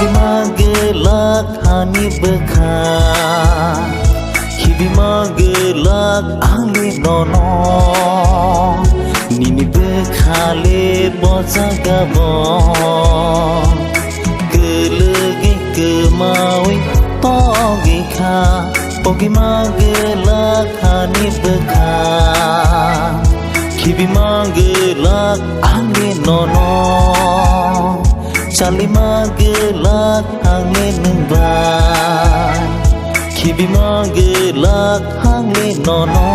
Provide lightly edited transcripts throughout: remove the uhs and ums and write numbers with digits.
Pogi magelak hani bekha Hibi magelak ali nono Nini bekhale boza gabon Gelegi kemawi togi kha Pogi magelak hani bekha Hibi magelak ali nono Chali magelak hangi nungban Kibi magelak hangi nono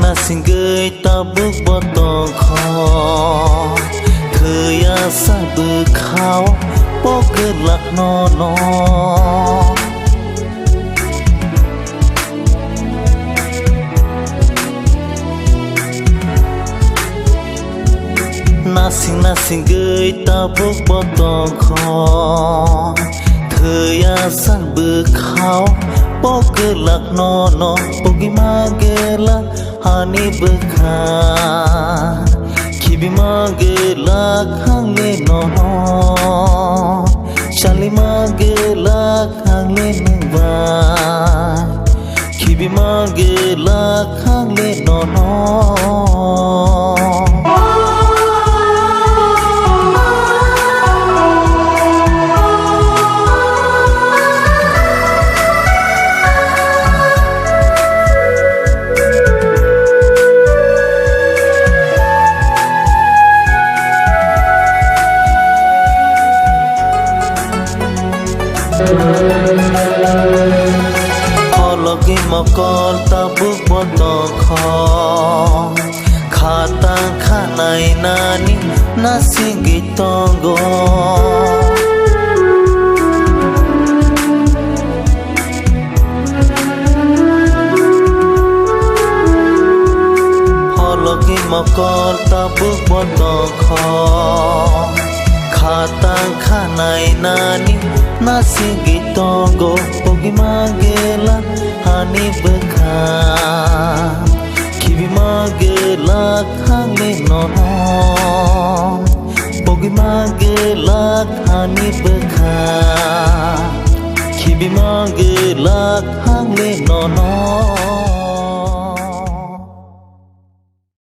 Nasing gay tabuk botong kho Khaya sa bekhao pogelak nono Nasing gay tabuk botong kho Khaya sa bekhao pogelak nono Pogi magelak hani bekha Kibi magelak hangi nono Chali magelak hangi nungban Kibi magelak hangi nono Hologi mokol tabuk botong kho Khata khanai nani nasi gitongo Hologi mokol tabuk botong kho Khata khanai nani nasi gitongo Pogi magelak hani bekha Kibi magelak hangi nono Pogi magelak hani bekha